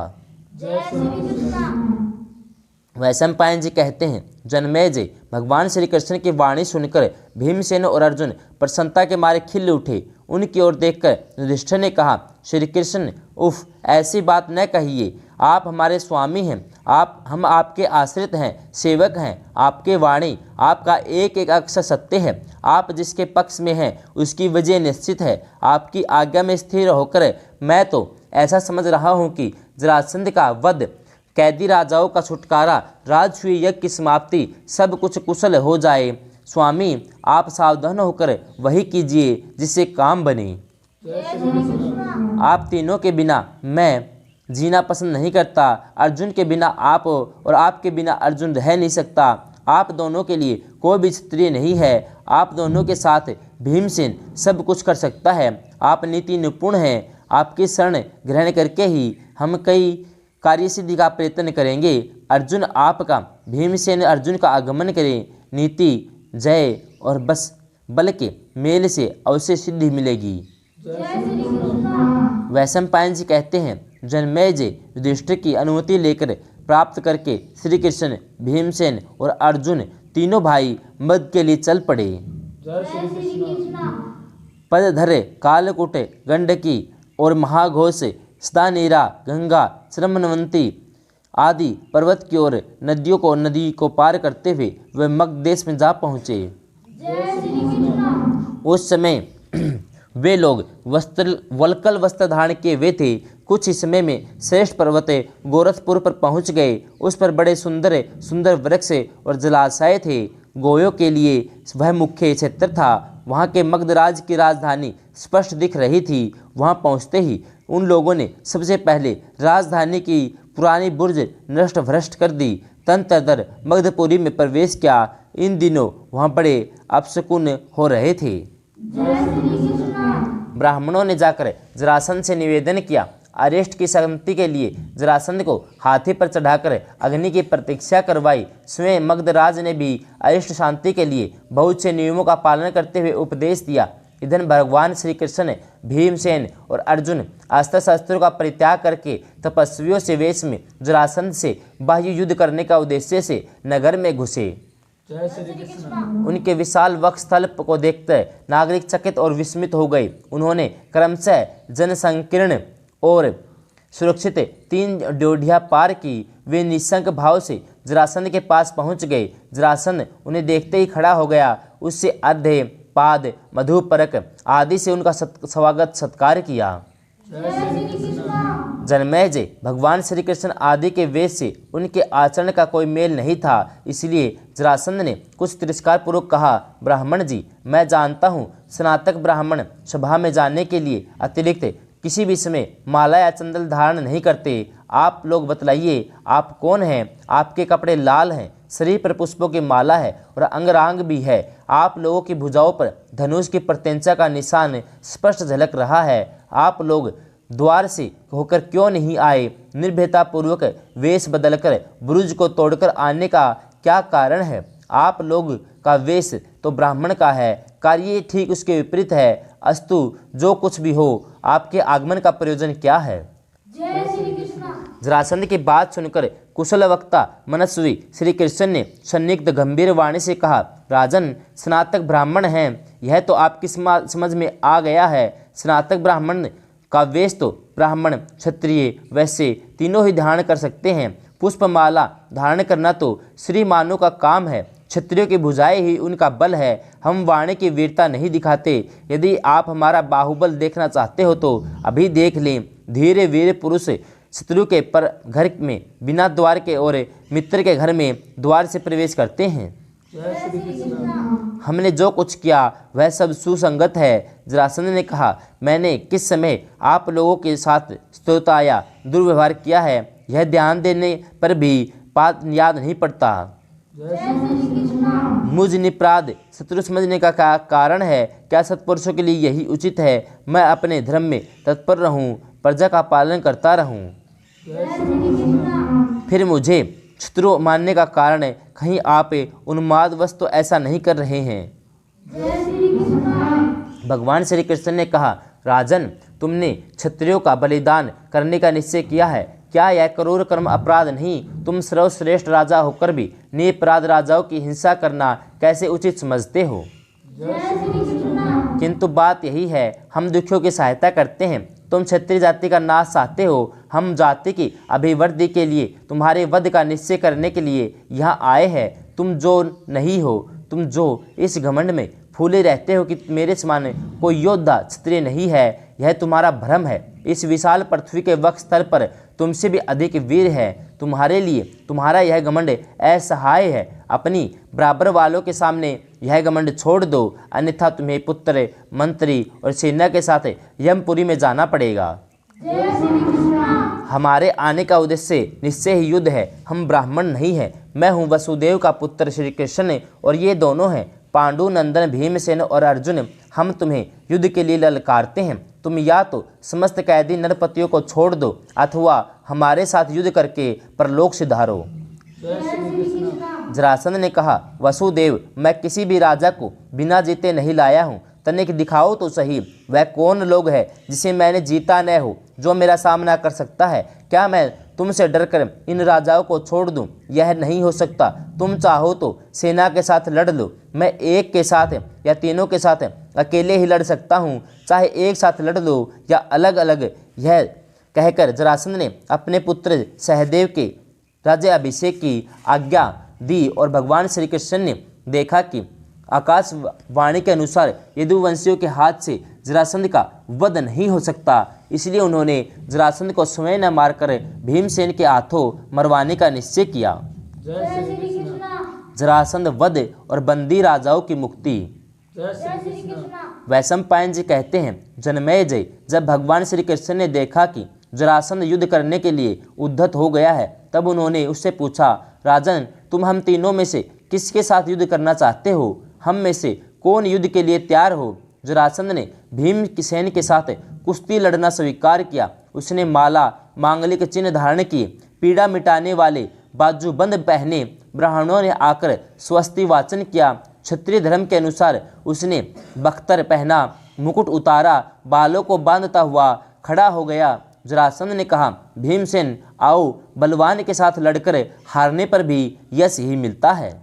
A: वैशंपायन जी कहते हैं, जन्मेजय, भगवान श्री कृष्ण की वाणी सुनकर भीमसेन और अर्जुन प्रसन्नता के मारे खिल उठे। उनकी ओर देखकर युधिष्ठिर ने कहा, श्री कृष्ण, उफ, ऐसी बात न कहिए। आप हमारे स्वामी हैं, हम आपके आश्रित हैं, सेवक हैं। आपके वाणी, आपका एक एक अक्षर सत्य है। आप जिसके पक्ष में हैं उसकी वजह निश्चित है। आपकी आज्ञा में स्थिर होकर मैं तो ऐसा समझ रहा हूँ कि जरासंध का वध, कैदी राजाओं का छुटकारा, राजसूय यज्ञ की समाप्ति, सब कुछ कुशल हो जाए। स्वामी, आप सावधान होकर वही कीजिए जिससे काम बने। आप तीनों के बिना मैं जीना पसंद नहीं करता। अर्जुन के बिना आप और आपके बिना अर्जुन रह नहीं सकता। आप दोनों के लिए कोई भी क्षत्रिय नहीं है। आप दोनों के साथ भीमसेन सब कुछ कर सकता है। आप नीति निपुण हैं। आपकी शरण ग्रहण करके ही हम कई कार्यसिद्धि का प्रयत्न करेंगे। अर्जुन आपका, भीमसेन अर्जुन का आगमन करें। नीति, जय और बस बल के मेल से अवश्य सिद्धि मिलेगी। वैशंपायन जी कहते हैं, जन्मेजय, युधिष्ठिर की अनुमति लेकर प्राप्त करके श्री कृष्ण, भीमसेन और अर्जुन तीनों भाई मद के लिए चल पड़े। पदधर, कालकूट, गंडकी और महाघोष, स्तानीरा, गंगा, श्रमणवंती आदि पर्वत की ओर नदी को पार करते हुए वे मगध देश में जा पहुँचे। उस समय वे लोग वल्कल वस्त्र धारण किए हुए थे। कुछ ही समय में श्रेष्ठ पर्वत गोरखपुर पर पहुंच गए। उस पर बड़े सुंदर सुंदर वृक्ष और जलाशय थे। गोयों के लिए वह मुख्य क्षेत्र था। वहाँ के मगधराज की राजधानी स्पष्ट दिख रही थी। वहाँ पहुँचते ही उन लोगों ने सबसे पहले राजधानी की पुरानी बुर्ज नष्ट भ्रष्ट कर दी। तंत्रदर मगधपुरी में प्रवेश किया। इन दिनों वहाँ बड़े अपशकुन हो रहे थे। ब्राह्मणों ने जाकर जरासंध से निवेदन किया। अरिष्ट की शांति के लिए जरासंध को हाथी पर चढ़ाकर अग्नि की प्रतीक्षा करवाई। स्वयं मगधराज ने भी अरिष्ट शांति के लिए बहुत से नियमों का पालन करते हुए उपदेश दिया। इधर भगवान श्री कृष्ण, भीमसेन और अर्जुन अस्त्र शस्त्रों का परित्याग करके तपस्वियों से वेश में जरासंध से बाह्य युद्ध करने का उद्देश्य से नगर में घुसे। उनके विशाल वक्षस्थल को देखकर नागरिक चकित और विस्मित हो गए। उन्होंने क्रमशः जनसंकीर्ण और सुरक्षित 3 ड्योढ़ियाँ पार की। वे निशंक भाव से जरासंध के पास पहुंच गए। जरासंध उन्हें देखते ही खड़ा हो गया। उससे अर्घ्य, पाद, मधुपरक आदि से उनका स्वागत सत्कार किया। जन्मेजय, भगवान श्री कृष्ण आदि के वेश से उनके आचरण का कोई मेल नहीं था। इसलिए जरासंध ने कुछ तिरस्कार पूर्वक कहा, ब्राह्मण जी, मैं जानता हूँ स्नातक ब्राह्मण सभा में जाने के लिए अतिरिक्त किसी भी समय माला या चंदन धारण नहीं करते। आप लोग बतलाइए, आप कौन हैं? आपके कपड़े लाल हैं, शरीर पर पुष्पों की माला है और अंगरांग भी है। आप लोगों की भुजाओं पर धनुष की प्रत्यंचा का निशान स्पष्ट झलक रहा है। आप लोग द्वार से होकर क्यों नहीं आए? निर्भयतापूर्वक वेश बदलकर बुरुज को तोड़कर आने का क्या कारण है? आप लोग का वेश तो ब्राह्मण का है, कार्य ठीक उसके विपरीत है। अस्तु, जो कुछ भी हो, आपके आगमन का प्रयोजन क्या है? जरासंध की बात सुनकर कुशल वक्ता मनस्वी श्री कृष्ण ने सन्निग्ध गंभीर वाणी से कहा, राजन, स्नातक ब्राह्मण हैं, यह तो आपकी समझ में आ गया है। स्नातक ब्राह्मण का वेश तो ब्राह्मण, क्षत्रिय, वैश्य तीनों ही धारण कर सकते हैं। पुष्पमाला धारण करना तो श्रीमानों का काम है। क्षत्रियों की भुजाएं ही उनका बल है। हम वाणी की वीरता नहीं दिखाते। यदि आप हमारा बाहुबल देखना चाहते हो तो अभी देख लें। धीरे वीर पुरुष शत्रु के पर घर में बिना द्वार के और मित्र के घर में द्वार से प्रवेश करते हैं। हमने जो कुछ किया वह सब सुसंगत है। जरासंध ने कहा, मैंने किस समय आप लोगों के साथ स्तुता या दुर्व्यवहार किया है, यह ध्यान देने पर भी बात याद नहीं पड़ता। मुझ निपराध शत्रु समझने का कारण है। क्या सत्पुरुषों के लिए यही उचित है, मैं अपने धर्म में तत्पर रहूं, प्रजा का पालन करता रहूं? फिर मुझे शत्रु मानने का कारण है, कहीं आप उन्मादवश तो ऐसा नहीं कर रहे हैं? भगवान श्री कृष्ण ने कहा, राजन, तुमने क्षत्रियों का बलिदान करने का निश्चय किया है। क्या यह क्रूर कर्म अपराध नहीं? तुम सर्वश्रेष्ठ राजा होकर भी निरपराध राजाओं की हिंसा करना कैसे उचित समझते हो? किंतु बात यही है, हम दुखियों की सहायता करते हैं। तुम क्षत्रिय जाति का नाश चाहते हो, हम जाति की अभिवृद्धि के लिए तुम्हारे वध का निश्चय करने के लिए यहाँ आए हैं। तुम जो नहीं हो, तुम जो इस घमंड में फूले रहते हो कि मेरे समान कोई योद्धा क्षत्रिय नहीं है, यह तुम्हारा भ्रम है। इस विशाल पृथ्वी के वक्ष स्थल पर तुमसे भी अधिक वीर है। तुम्हारे लिए तुम्हारा यह घमंड असहाय है। अपनी बराबर वालों के सामने यह घमंड छोड़ दो, अन्यथा तुम्हें पुत्र, मंत्री और सेना के साथ यमपुरी में जाना पड़ेगा। हमारे आने का उद्देश्य निश्चय ही युद्ध है। हम ब्राह्मण नहीं हैं। मैं हूँ वसुदेव का पुत्र श्री कृष्ण और ये दोनों हैं पांडु नंदन भीमसेन और अर्जुन। हम तुम्हें युद्ध के लिए ललकारते हैं। तुम या तो समस्त कैदी नरपतियों को छोड़ दो अथवा हमारे साथ युद्ध करके परलोक सिधारो। जरासंध ने कहा, वसुदेव, मैं किसी भी राजा को बिना जीते नहीं लाया हूँ। तनिक दिखाओ तो सही, वह कौन लोग है जिसे मैंने जीता न हो, जो मेरा सामना कर सकता है? क्या मैं तुमसे डरकर इन राजाओं को छोड़ दूं? यह नहीं हो सकता। तुम चाहो तो सेना के साथ लड़ लो। मैं एक के साथ या तीनों के साथ अकेले ही लड़ सकता हूँ, चाहे एक साथ लड़ लो या अलग अलग। यह कहकर जरासंध ने अपने पुत्र सहदेव के राज्याभिषेक की आज्ञा दी और भगवान श्री कृष्ण ने देखा कि आकाशवाणी के अनुसार यदुवंशियों के हाथ से जरासंध का वध नहीं हो सकता। इसलिए उन्होंने जरासंध को स्वयं न मारकर भीमसेन के हाथों मरवाने का निश्चय किया। जरासंध वध और बंदी राजाओं की मुक्ति। वैशंपायन जी कहते हैं, जनमेजय, जब भगवान श्री कृष्ण ने देखा कि जरासंध युद्ध करने के लिए उद्धत हो गया है, तब उन्होंने उससे पूछा, राजन, तुम हम तीनों में से किसके साथ युद्ध करना चाहते हो? हम में से कौन युद्ध के लिए तैयार हो? जरासंध ने भीमसेन के साथ कुश्ती लड़ना स्वीकार किया। उसने माला, मांगलिक चिन्ह धारण किए, पीड़ा मिटाने वाले बाजूबंद पहने। ब्राह्मणों ने आकर स्वस्ति वाचन किया। क्षत्रिय धर्म के अनुसार उसने बख्तर पहना, मुकुट उतारा, बालों को बांधता हुआ खड़ा हो गया। जरासंध ने कहा, भीमसेन, आओ, बलवान के साथ लड़कर हारने पर भी यश ही मिलता है।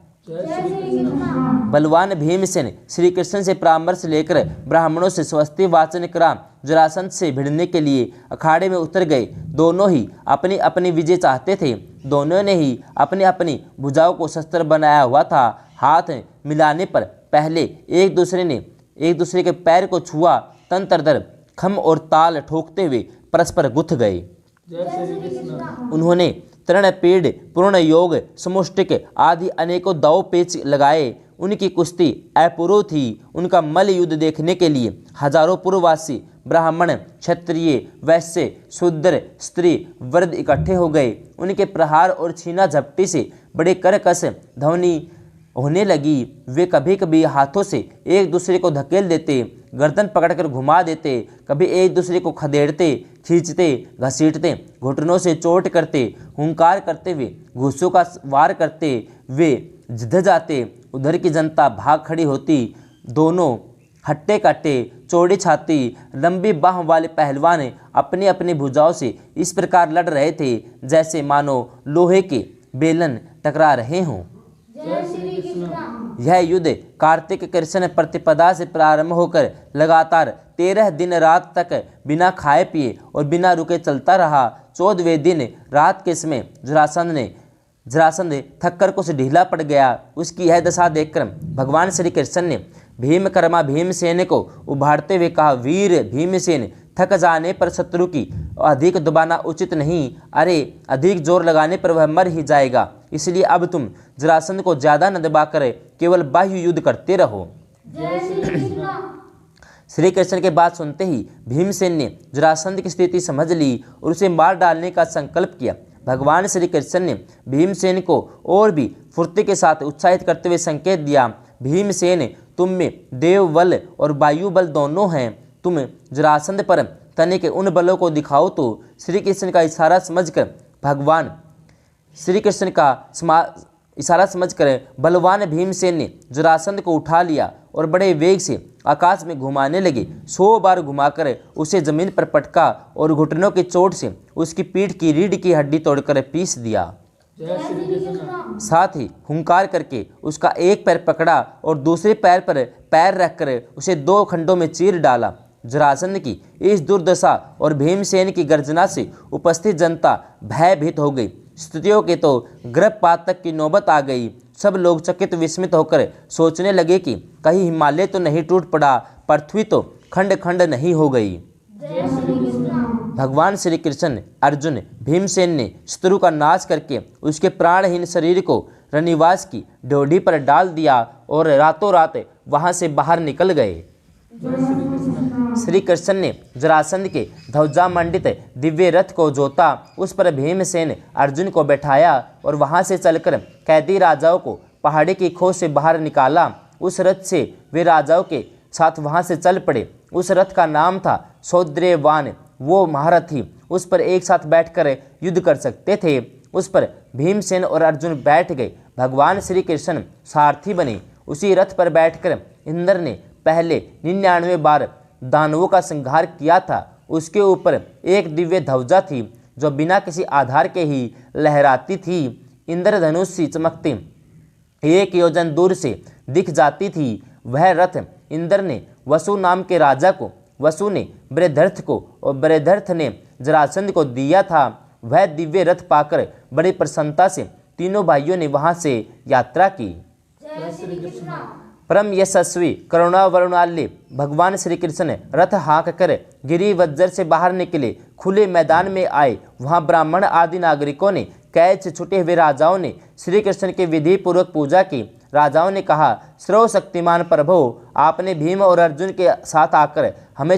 A: बलवान भीमसेन श्री कृष्ण से परामर्श लेकर ब्राह्मणों से स्वस्ति वाचन करा जरासंध से भिड़ने के लिए अखाड़े में उतर गए। दोनों ही अपनी अपनी विजय चाहते थे। दोनों ने ही अपनी अपनी भुजाओं को शस्त्र बनाया हुआ था। हाथ मिलाने पर पहले एक दूसरे के पैर को छुआ। तंत्रधर खम और ताल ठोकते हुए परस्पर गुथ गए। उन्होंने तृणपीड़, पूर्ण योग, समुष्टिक आदि अनेकों दाव पेच लगाए। उनकी कुश्ती अपूर्व थी। उनका मल्ल युद्ध देखने के लिए हजारों पूर्ववासी ब्राह्मण, क्षत्रिय, वैश्य, शूद्र, स्त्री, वृद्ध इकट्ठे हो गए। उनके प्रहार और छीना झपटी से बड़े कर्कश ध्वनि होने लगी। वे कभी कभी हाथों से एक दूसरे को धकेल देते, गर्दन पकड़कर घुमा देते, कभी एक दूसरे को खदेड़ते, खींचते, घसीटते, घुटनों से चोट करते, हुंकार करते हुए घूंसों का वार करते। वे जिध जाते। उधर की जनता भाग खड़ी होती। दोनों हट्टे कट्टे, चौड़ी छाती, लंबी बाह वाले पहलवान अपनी अपनी भुजाओं से इस प्रकार लड़ रहे थे जैसे मानो लोहे के बेलन टकरा रहे हों। यह युद्ध कार्तिक कृष्ण प्रतिपदा से प्रारंभ होकर लगातार 13 दिन रात तक बिना खाए पिए और बिना रुके चलता रहा। 14वें दिन रात के समय जरासंध थककर कुछ ढीला पड़ गया। उसकी यह दशा देखकर भगवान श्री कृष्ण ने भीमकर्मा भीमसेन को उभारते हुए कहा, वीर भीमसेन, थक जाने पर शत्रु की अधिक दबाना उचित नहीं। अरे, अधिक जोर लगाने पर वह मर ही जाएगा। इसलिए अब तुम जरासंध को ज़्यादा न दबाकर केवल बाह्य युद्ध करते रहो। श्री कृष्ण के बात सुनते ही भीमसेन ने जरासंध की स्थिति समझ ली और उसे मार डालने का संकल्प किया। भगवान श्री कृष्ण ने भीमसेन को और भी फुर्ती के साथ उत्साहित करते हुए संकेत दिया, भीमसेन, तुम में देव बल और वायु बल दोनों हैं। तुम जरासंध पर तने के उन बलों को दिखाओ। तो श्री कृष्ण का इशारा समझकर भगवान श्री कृष्ण का इशारा समझकर बलवान भीमसेन ने जरासंध को उठा लिया और बड़े वेग से आकाश में घुमाने लगे। 100 बार घुमाकर उसे जमीन पर पटका और घुटनों की चोट से उसकी पीठ की रीढ़ की हड्डी तोड़कर पीस दिया। साथ ही हुंकार करके उसका एक पैर पकड़ा और दूसरे पैर पर पैर रखकर उसे 2 खंडों में चीर डाला। जरासंध की इस दुर्दशा और भीमसेन की गर्जना से उपस्थित जनता भयभीत हो गई। स्तुतियों के तो गर्भपात तक की नौबत आ गई। सब लोग चकित विस्मित होकर सोचने लगे कि कहीं हिमालय तो नहीं टूट पड़ा, पृथ्वी तो खंड खंड नहीं हो गई। भगवान श्री कृष्ण अर्जुन भीमसेन ने शत्रु का नाश करके उसके प्राणहीन शरीर को रनिवास की ड्योढ़ी पर डाल दिया और रातों रात वहां से बाहर निकल गए। श्री कृष्ण ने जरासंध के ध्वजा मंडित दिव्य रथ को जोता, उस पर भीमसेन अर्जुन को बैठाया और वहां से चलकर कैदी राजाओं को पहाड़ी की खोज से बाहर निकाला। उस रथ से वे राजाओं के साथ वहां से चल पड़े। उस रथ का नाम था सौद्रेवान। वो महारथी उस पर एक साथ बैठकर युद्ध कर सकते थे। उस पर भीमसेन और अर्जुन बैठ गए। भगवान श्री कृष्ण सारथी बने। उसी रथ पर बैठकर इंद्र ने पहले 99 बार दानवों का संहार किया था। उसके ऊपर एक दिव्य ध्वजा थी जो बिना किसी आधार के ही लहराती थी। इंद्रधनुष सी चमकती 1 योजन दूर से दिख जाती थी। वह रथ इंद्र ने वसु नाम के राजा को, वसु ने बृहद्रथ को और बृहद्रथ ने जरासंध को दिया था। वह दिव्य रथ पाकर बड़ी प्रसन्नता से तीनों भाइयों ने वहां से यात्रा की। परम यशस्वी करुणा वरुणाल्य भगवान श्री कृष्ण रथ हाँक कर गिरी वज्र से बाहर निकले। खुले मैदान में आए। वहां ब्राह्मण आदि नागरिकों ने, कैद से छुटे हुए राजाओं ने श्री कृष्ण की विधि पूर्वक पूजा की। राजाओं ने कहा, सर्वशक्तिमान प्रभु, आपने भीम और अर्जुन के साथ आकर हमें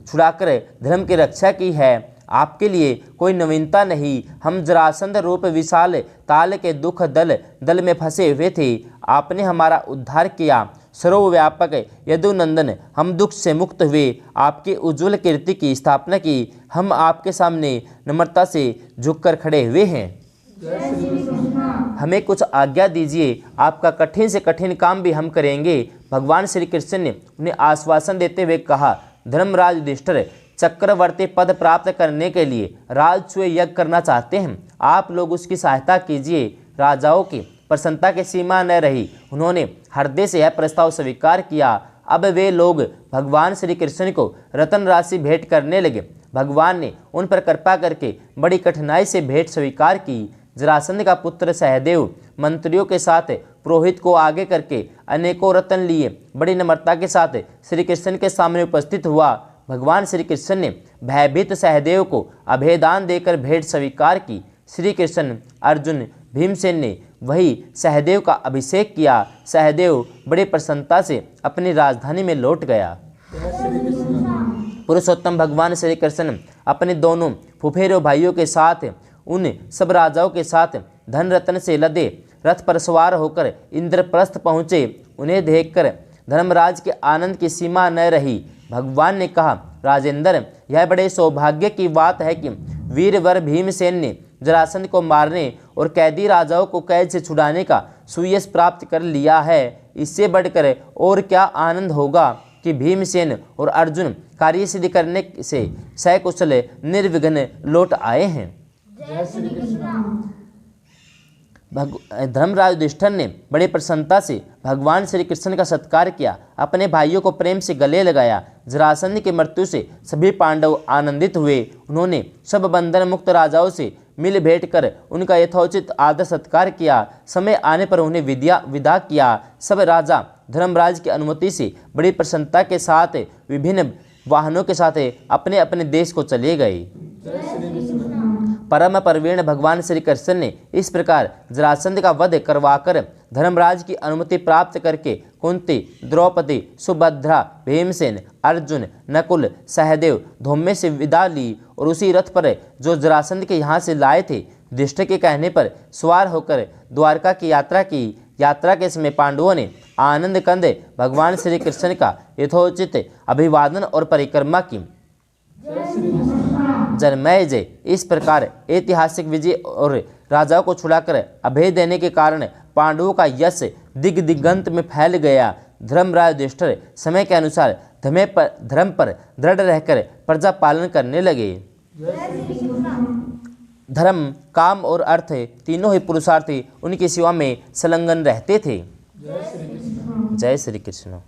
A: छुड़ाकर धर्म की रक्षा की है। आपके लिए कोई नवीनता नहीं। हम जरासंध रूप विशाल ताल के दुख दल में फंसे हुए थे। आपने हमारा उद्धार किया। सर्वव्यापक यदुनंदन, हम दुख से मुक्त हुए। आपकी उज्जवल कीर्ति की स्थापना की। हम आपके सामने नम्रता से झुककर खड़े हुए हैं। हमें कुछ आज्ञा दीजिए। आपका कठिन से कठिन काम भी हम करेंगे। भगवान श्री कृष्ण ने उन्हें आश्वासन देते हुए कहा, धर्मराज युधिष्ठिर चक्रवर्ती पद प्राप्त करने के लिए राजसूय यज्ञ करना चाहते हैं। आप लोग उसकी सहायता कीजिए। राजाओं की प्रसन्नता की सीमा न रही। उन्होंने हृदय से यह प्रस्ताव स्वीकार किया। अब वे लोग भगवान श्री कृष्ण को रत्न राशि भेंट करने लगे। भगवान ने उन पर कृपा करके बड़ी कठिनाई से भेंट स्वीकार की। जरासंध का पुत्र सहदेव मंत्रियों के साथ पुरोहित को आगे करके अनेकों रत्न लिए बड़ी नम्रता के साथ श्री कृष्ण के सामने उपस्थित हुआ। भगवान श्री कृष्ण ने भयभीत सहदेव को अभेदान देकर भेंट स्वीकार की। श्री कृष्ण अर्जुन भीमसेन ने वही सहदेव का अभिषेक किया। सहदेव बड़ी प्रसन्नता से अपनी राजधानी में लौट गया। पुरुषोत्तम भगवान श्री कृष्ण अपने दोनों फुफेरों भाइयों के साथ उन सब राजाओं के साथ धन रत्न से लदे रथ पर सवार होकर इंद्रप्रस्थ पहुँचे। उन्हें देखकर धर्मराज के आनंद की सीमा न रही। भगवान ने कहा, राजेंद्र, यह बड़े सौभाग्य की बात है कि वीरवर भीमसेन ने जरासंध को मारने और कैदी राजाओं को कैद से छुड़ाने का सुयश प्राप्त कर लिया है। इससे बढ़कर और क्या आनंद होगा कि भीमसेन और अर्जुन कार्य सिद्ध करने से सकुशल निर्विघ्न लौट आए हैं। धर्मराज युधिष्ठिर ने बड़ी प्रसन्नता से भगवान श्री कृष्ण का सत्कार किया। अपने भाइयों को प्रेम से गले लगाया। जरासंध की मृत्यु से सभी पांडव आनंदित हुए। उन्होंने सब बंधन मुक्त राजाओं से मिल भेंट कर उनका यथोचित आदर सत्कार किया। समय आने पर उन्हें विदा किया। सब राजा धर्मराज की अनुमति से बड़ी प्रसन्नता के साथ विभिन्न वाहनों के साथ अपने अपने देश को चले गए। परम परवीण भगवान श्री कृष्ण ने इस प्रकार जरासंध का वध करवाकर धर्मराज की अनुमति प्राप्त करके कुंती, द्रौपदी, सुभद्रा, भीमसेन, अर्जुन, नकुल, सहदेव, धौम्य से विदा ली और उसी रथ पर जो जरासंध के यहाँ से लाए थे युधिष्ठिर के कहने पर सवार होकर द्वारका की यात्रा की। यात्रा के समय पांडवों ने आनंद कंद भगवान श्री कृष्ण का यथोचित अभिवादन और परिक्रमा की। जन्मेजय इस प्रकार ऐतिहासिक विजय और राजाओं को छुड़ाकर अभय देने के कारण पांडवों का यश दिग्दिगंत में फैल गया। धर्मराज युधिष्ठिर समय के अनुसार धर्म पर दृढ़ रहकर प्रजा पालन करने लगे। धर्म, काम और अर्थ तीनों ही पुरुषार्थी उनकी सेवा में संलग्न रहते थे। जय श्री कृष्ण।